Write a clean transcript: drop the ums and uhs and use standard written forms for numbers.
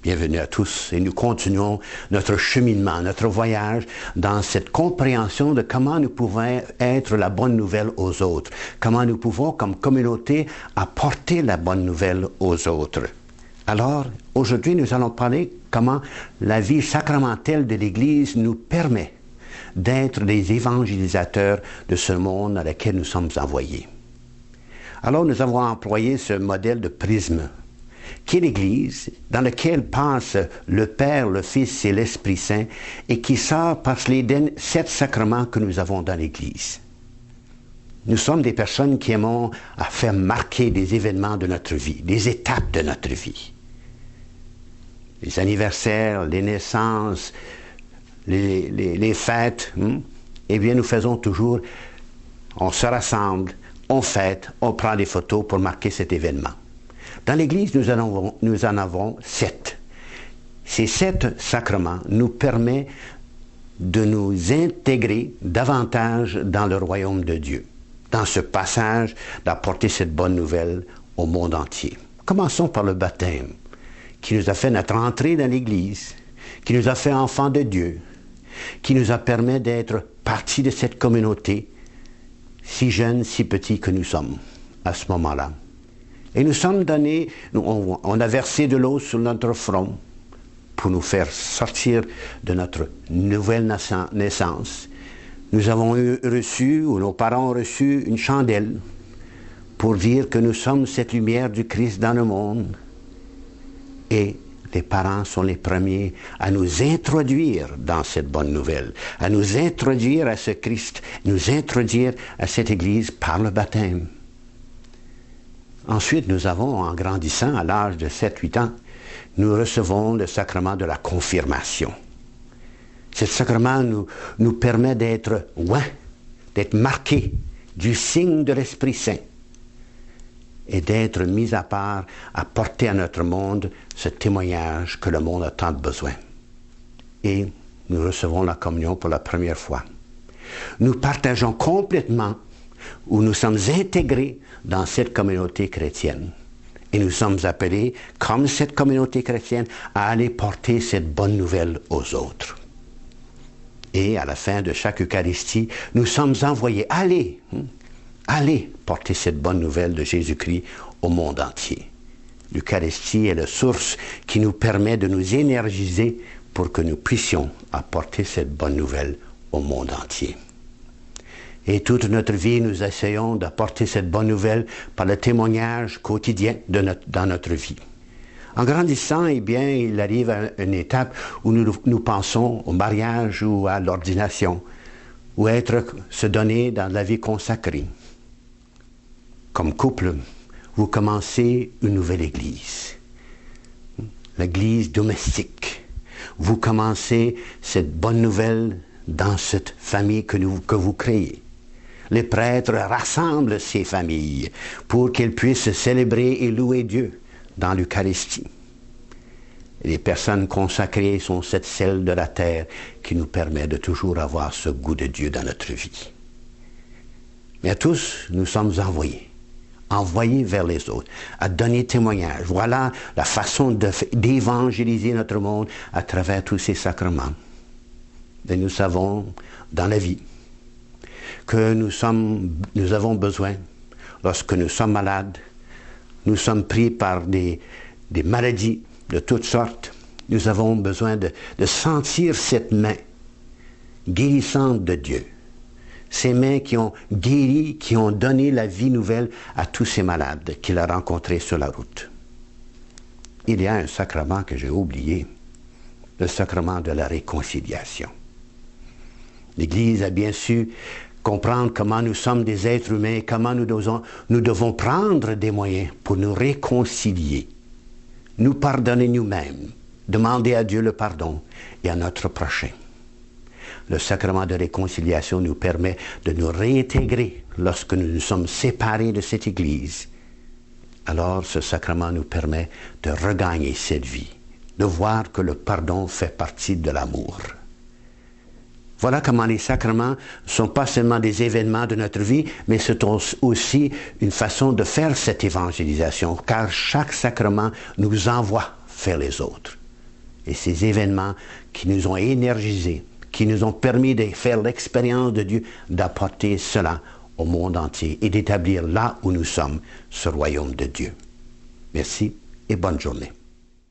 Bienvenue à tous et nous continuons notre cheminement, notre voyage dans cette compréhension de comment nous pouvons être la bonne nouvelle aux autres, comment nous pouvons comme communauté apporter la bonne nouvelle aux autres. Alors, aujourd'hui, nous allons parler comment la vie sacramentelle de l'Église nous permet d'être des évangélisateurs de ce monde dans lequel nous sommes envoyés. Alors, nous avons employé ce modèle de prisme, qui est l'Église, dans laquelle passe le Père, le Fils et l'Esprit Saint, et qui sort par les 7 sacrements que nous avons dans l'Église. Nous sommes des personnes qui aimons à faire marquer des événements de notre vie, des étapes de notre vie. Les anniversaires, les naissances, les fêtes, eh bien nous faisons toujours, on se rassemble, on fête, on prend des photos pour marquer cet événement. Dans l'Église, nous en avons 7. Ces 7 sacrements nous permettent de nous intégrer davantage dans le royaume de Dieu, dans ce passage d'apporter cette bonne nouvelle au monde entier. Commençons par le baptême, qui nous a fait notre entrée dans l'Église, qui nous a fait enfants de Dieu, qui nous a permis d'être partie de cette communauté, si jeunes, si petits que nous sommes à ce moment-là. Et nous sommes donnés, on a versé de l'eau sur notre front pour nous faire sortir de notre nouvelle naissance. Nous avons reçu, ou nos parents ont reçu, une chandelle pour dire que nous sommes cette lumière du Christ dans le monde. Et les parents sont les premiers à nous introduire dans cette bonne nouvelle, à nous introduire à ce Christ, nous introduire à cette Église par le baptême. Ensuite, nous avons, en grandissant à l'âge de 7-8 ans, nous recevons le sacrement de la confirmation. Ce sacrement nous permet d'être oints, d'être marqués du signe de l'Esprit Saint et d'être mis à part à porter à notre monde ce témoignage que le monde a tant besoin. Et nous recevons la communion pour la première fois. Nous partageons complètement où nous sommes intégrés dans cette communauté chrétienne. Et nous sommes appelés, comme cette communauté chrétienne, à aller porter cette bonne nouvelle aux autres. Et à la fin de chaque Eucharistie, nous sommes envoyés, allez porter cette bonne nouvelle de Jésus-Christ au monde entier. L'Eucharistie est la source qui nous permet de nous énergiser pour que nous puissions apporter cette bonne nouvelle au monde entier. Et toute notre vie, nous essayons d'apporter cette bonne nouvelle par le témoignage quotidien dans notre vie. En grandissant, eh bien, il arrive à une étape où nous pensons au mariage ou à l'ordination, ou se donner dans la vie consacrée. Comme couple, vous commencez une nouvelle église, l'église domestique. Vous commencez cette bonne nouvelle dans cette famille que vous créez. Les prêtres rassemblent ces familles pour qu'elles puissent célébrer et louer Dieu dans l'Eucharistie. Les personnes consacrées sont cette sel de la terre qui nous permet de toujours avoir ce goût de Dieu dans notre vie. Mais à tous, nous sommes envoyés vers les autres, à donner témoignage. Voilà la façon d'évangéliser notre monde à travers tous ces sacrements. Et nous savons dans la vie que nous avons besoin, lorsque nous sommes malades, nous sommes pris par des maladies de toutes sortes, nous avons besoin de sentir cette main guérissante de Dieu. Ces mains qui ont guéri, qui ont donné la vie nouvelle à tous ces malades qu'il a rencontrés sur la route. Il y a un sacrement que j'ai oublié, le sacrement de la réconciliation. L'Église a bien su comprendre comment nous sommes des êtres humains, comment nous devons prendre des moyens pour nous réconcilier, nous pardonner nous-mêmes, demander à Dieu le pardon et à notre prochain. Le sacrement de réconciliation nous permet de nous réintégrer lorsque nous nous sommes séparés de cette Église. Alors ce sacrement nous permet de regagner cette vie, de voir que le pardon fait partie de l'amour. Voilà comment les sacrements ne sont pas seulement des événements de notre vie, mais c'est aussi une façon de faire cette évangélisation, car chaque sacrement nous envoie vers les autres. et ces événements qui nous ont énergisés, qui nous ont permis de faire l'expérience de Dieu, d'apporter cela au monde entier et d'établir là où nous sommes ce royaume de Dieu. Merci et bonne journée.